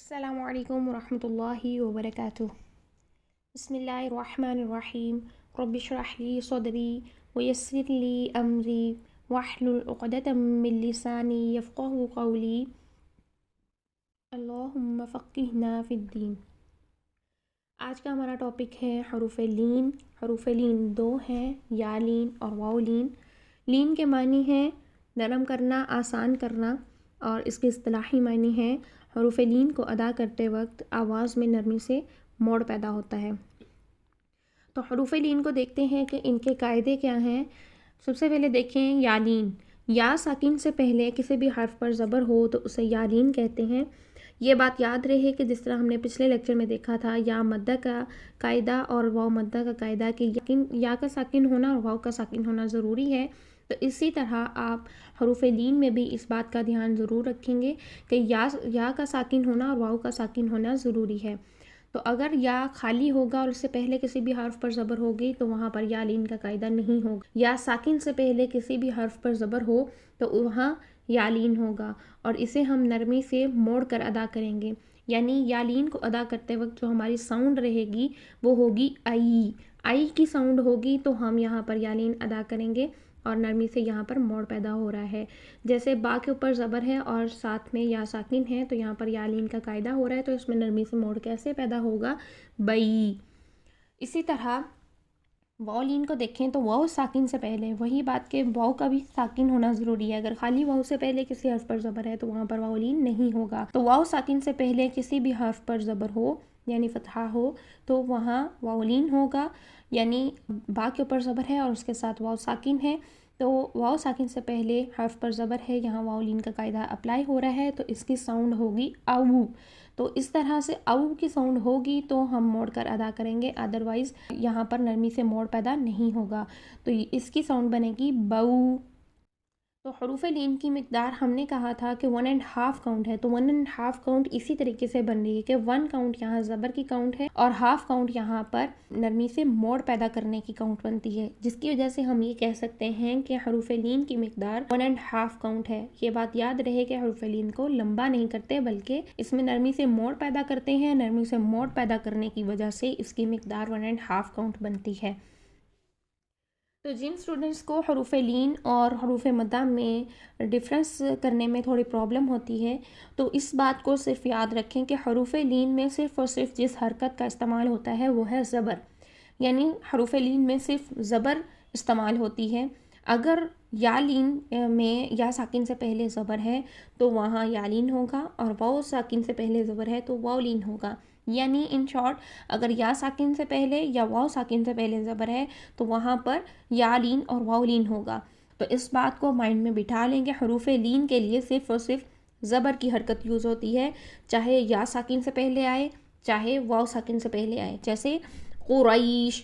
السلام علیکم ورحمۃ اللہ وبرکاتہ۔ بسم اللہ الرحمن الرحیم۔ رب اشرح لی صدری ویسر لی امری واحلل عقدۃ من لسانی یفقہوا قولی، اللہم فقہنا فی الدین۔ آج کا ہمارا ٹاپک ہے حروف لین۔ حروف لین دو ہیں، یا لین اور واو لین۔ لین کے معنی ہیں نرم کرنا، آسان کرنا، اور اس کے اصطلاحی معنی ہیں حروف لین کو ادا کرتے وقت آواز میں نرمی سے موڑ پیدا ہوتا ہے۔ تو حروف لین کو دیکھتے ہیں کہ ان کے قاعدے کیا ہیں۔ سب سے پہلے دیکھیں یا لین۔ یا ساکن سے پہلے کسی بھی حرف پر زبر ہو تو اسے یا لین کہتے ہیں۔ یہ بات یاد رہے کہ جس طرح ہم نے پچھلے لیکچر میں دیکھا تھا یا مدہ کا قاعدہ اور واو مدہ کا قاعدہ کہ یا کا ساکن ہونا اور واو کا ساکن ہونا ضروری ہے، تو اسی طرح آپ حروف لین میں بھی اس بات کا دھیان ضرور رکھیں گے کہ یا کا ساکن ہونا اور واو کا ساکن ہونا ضروری ہے۔ تو اگر یا خالی ہوگا اور اس سے پہلے کسی بھی حرف پر زبر ہوگی تو وہاں پر یا لین کا قاعدہ نہیں ہوگا۔ یا ساکن سے پہلے کسی بھی حرف پر زبر ہو تو وہاں یا لین ہوگا، اور اسے ہم نرمی سے موڑ کر ادا کریں گے۔ یعنی یا لین کو ادا کرتے وقت جو ہماری ساؤنڈ رہے گی وہ ہوگی آئی۔ آئی کی ساؤنڈ ہوگی تو ہم یہاں پر یا لین ادا کریں گے، اور نرمی سے یہاں پر موڑ پیدا ہو رہا ہے۔ جیسے با کے اوپر زبر ہے اور ساتھ میں یا ساکن ہے تو یہاں پر یا لین کا قاعدہ ہو رہا ہے، تو اس میں نرمی سے موڑ کیسے پیدا ہوگا؟ بئی۔ اسی طرح واو لین کو دیکھیں تو واو ساکن سے پہلے وہی بات کہ واو کا بھی ساکن ہونا ضروری ہے۔ اگر خالی واو سے پہلے کسی حرف پر زبر ہے تو وہاں پر واو لین نہیں ہوگا۔ تو واو ساکن سے پہلے کسی بھی حرف پر زبر ہو یعنی فتحہ ہو تو وہاں واو لین ہوگا۔ یعنی با کے اوپر زبر ہے اور اس کے ساتھ واو ساکن ہے، تو واو ساکن سے پہلے حرف پر زبر ہے، یہاں واو لین کا قاعدہ اپلائی ہو رہا ہے، تو اس کی ساؤنڈ ہوگی او۔ تو اس طرح سے او کی ساؤنڈ ہوگی تو ہم موڑ کر ادا کریں گے، ادروائز یہاں پر نرمی سے موڑ پیدا نہیں ہوگا، تو اس کی ساؤنڈ بنے گی بو۔ تو حروف لین کی مقدار ہم نے کہا تھا کہ 1.5 کاؤنٹ ہے، تو 1.5 کاؤنٹ اسی طریقے سے بن رہی ہے کہ 1 کاؤنٹ یہاں زبر کی کاؤنٹ ہے اور ہاف کاؤنٹ یہاں پر نرمی سے موڑ پیدا کرنے کی کاؤنٹ بنتی ہے، جس کی وجہ سے ہم یہ کہہ سکتے ہیں کہ حروف لین کی مقدار 1.5 کاؤنٹ ہے۔ یہ بات یاد رہے کہ حروف لین کو لمبا نہیں کرتے بلکہ اس میں نرمی سے موڑ پیدا کرتے ہیں، نرمی سے موڑ پیدا کرنے کی وجہ سے اس کی مقدار 1.5 کاؤنٹ بنتی ہے۔ تو جن اسٹوڈنٹس کو حروف لین اور حروف مدہ میں ڈفرینس کرنے میں تھوڑی پرابلم ہوتی ہے تو اس بات کو صرف یاد رکھیں کہ حروف لین میں صرف اور صرف جس حرکت کا استعمال ہوتا ہے وہ ہے زبر، یعنی حروف لین میں صرف زبر استعمال ہوتی ہے۔ اگر یا لین میں یا ساکن سے پہلے زبر ہے تو وہاں یا لین ہوگا، اور واو ساکن سے پہلے زبر ہے تو واو لین ہوگا۔ یعنی ان شارٹ اگر یا ساکن سے پہلے یا واو ساکن سے پہلے زبر ہے تو وہاں پر یا لین اور واو لین ہوگا۔ تو اس بات کو مائنڈ میں بٹھا لیں کہ حروف لین کے لیے صرف اور صرف زبر کی حرکت یوز ہوتی ہے، چاہے یا ساکن سے پہلے آئے چاہے واو ساکن سے پہلے آئے۔ جیسے قریش،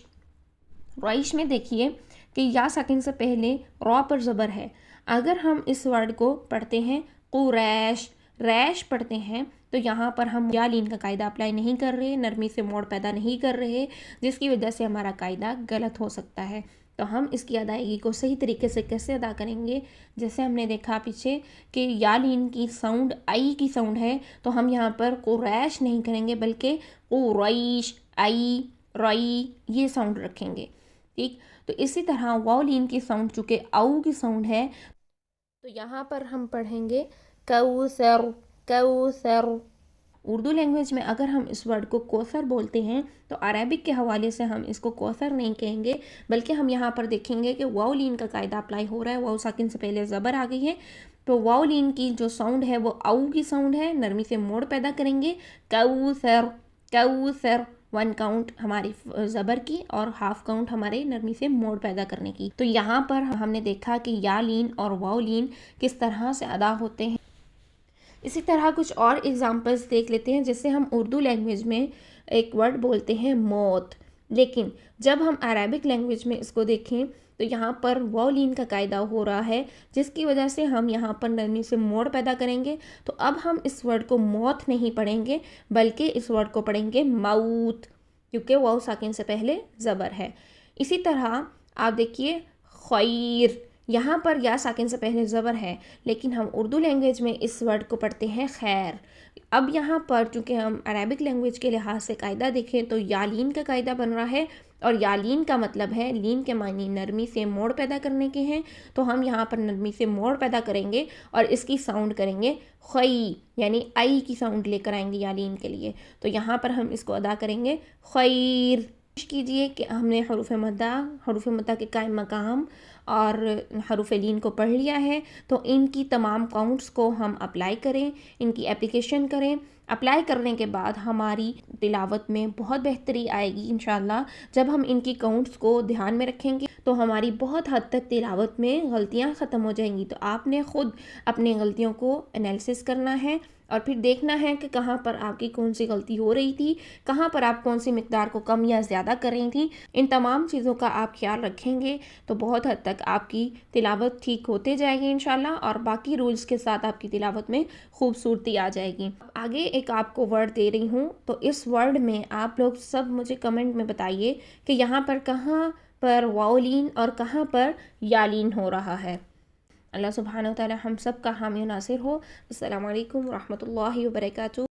ریش میں دیکھیے کہ یا ساکن سے پہلے را پر زبر ہے، اگر ہم اس ورڈ کو پڑھتے ہیں قریش، ریش پڑھتے ہیں تو یہاں پر ہم یا لین کا قاعدہ اپلائی نہیں کر رہے، نرمی سے موڑ پیدا نہیں کر رہے، جس کی وجہ سے ہمارا قاعدہ غلط ہو سکتا ہے۔ تو ہم اس کی ادائیگی کو صحیح طریقے سے کیسے ادا کریں گے؟ جیسے ہم نے دیکھا پیچھے کہ یا لین کی ساؤنڈ آئی کی ساؤنڈ ہے، تو ہم یہاں پر قریش نہیں کریں گے بلکہ قریش، آئی، رائی یہ ساؤنڈ رکھیں گے، ٹھیک۔ تو اسی طرح واو لین کی ساؤنڈ چونکہ او کی ساؤنڈ ہے تو یہاں پر ہم پڑھیں گے کوثر، کوثر۔ اردو لینگویج میں اگر ہم اس ورڈ کو کوثر بولتے ہیں تو عربک کے حوالے سے ہم اس کو کوثر نہیں کہیں گے، بلکہ ہم یہاں پر دیکھیں گے کہ واو لین کا قاعدہ اپلائی ہو رہا ہے، واو ساکن سے پہلے زبر آ گئی ہے، تو واو لین کی جو ساؤنڈ ہے وہ او کی ساؤنڈ ہے، نرمی سے موڑ پیدا کریں گے، کوثر، کوثر۔ 1 کاؤنٹ ہماری زبر کی اور ہاف کاؤنٹ ہمارے نرمی سے موڑ پیدا کرنے کی۔ تو یہاں پر ہم نے دیکھا کہ یا لین اور واو لین کس طرح سے ادا ہوتے ہیں۔ اسی طرح کچھ اور ایگزامپلس دیکھ لیتے ہیں، جیسے ہم اردو لینگویج میں ایک ورڈ بولتے ہیں موت، لیکن جب ہم عربک لینگویج میں اس کو دیکھیں تو یہاں پر واو لین کا قاعدہ ہو رہا ہے، جس کی وجہ سے ہم یہاں پر نرمی سے موڑ پیدا کریں گے۔ تو اب ہم اس ورڈ کو موت نہیں پڑھیں گے بلکہ اس ورڈ کو پڑھیں گے موت، کیونکہ واو ساکن سے پہلے زبر ہے۔ اسی طرح آپ دیکھیے خیر، یہاں پر یا ساکن سے پہلے زبر ہے لیکن ہم اردو لینگویج میں اس ورڈ کو پڑھتے ہیں خیر، اب یہاں پر چونکہ ہم عربک لینگویج کے لحاظ سے قاعدہ دیکھیں تو یا لین کا قاعدہ بن رہا ہے، اور یا لین کا مطلب ہے، لین کے معنی نرمی سے موڑ پیدا کرنے کے ہیں، تو ہم یہاں پر نرمی سے موڑ پیدا کریں گے اور اس کی ساؤنڈ کریں گے خی، یعنی آئی کی ساؤنڈ لے کر آئیں گے یا لین کے لیے، تو یہاں پر ہم اس کو ادا کریں گے خیر۔ کیجئے کہ ہم نے حروف مدہ کے قائم مقام اور حروف لین کو پڑھ لیا ہے، تو ان کی تمام کاؤنٹس کو ہم اپلائی کریں، ان کی اپلیکیشن کریں۔ اپلائی کرنے کے بعد ہماری تلاوت میں بہت بہتری آئے گی انشاءاللہ۔ جب ہم ان کی کاؤنٹس کو دھیان میں رکھیں گے تو ہماری بہت حد تک تلاوت میں غلطیاں ختم ہو جائیں گی۔ تو آپ نے خود اپنی غلطیوں کو انالیسس کرنا ہے اور پھر دیکھنا ہے کہ کہاں پر آپ کی کون سی غلطی ہو رہی تھی، کہاں پر آپ کون سی مقدار کو کم یا زیادہ کر رہی تھیں۔ ان تمام چیزوں کا آپ خیال رکھیں گے تو بہت حد تک آپ کی تلاوت ٹھیک ہوتے جائے گی انشاءاللہ، اور باقی رولز کے ساتھ آپ کی تلاوت میں خوبصورتی آ جائے گی۔ آگے ایک آپ کو ورڈ دے رہی ہوں، تو اس ورڈ میں آپ لوگ سب مجھے کمنٹ میں بتائیے کہ یہاں پر کہاں پر واو لین اور کہاں پر یا لین ہو رہا ہے۔ اللہ سبحانہ و تعالی ہم سب کا حامی و ناصر ہو۔ السلام علیکم ورحمۃ اللہ وبرکاتہ۔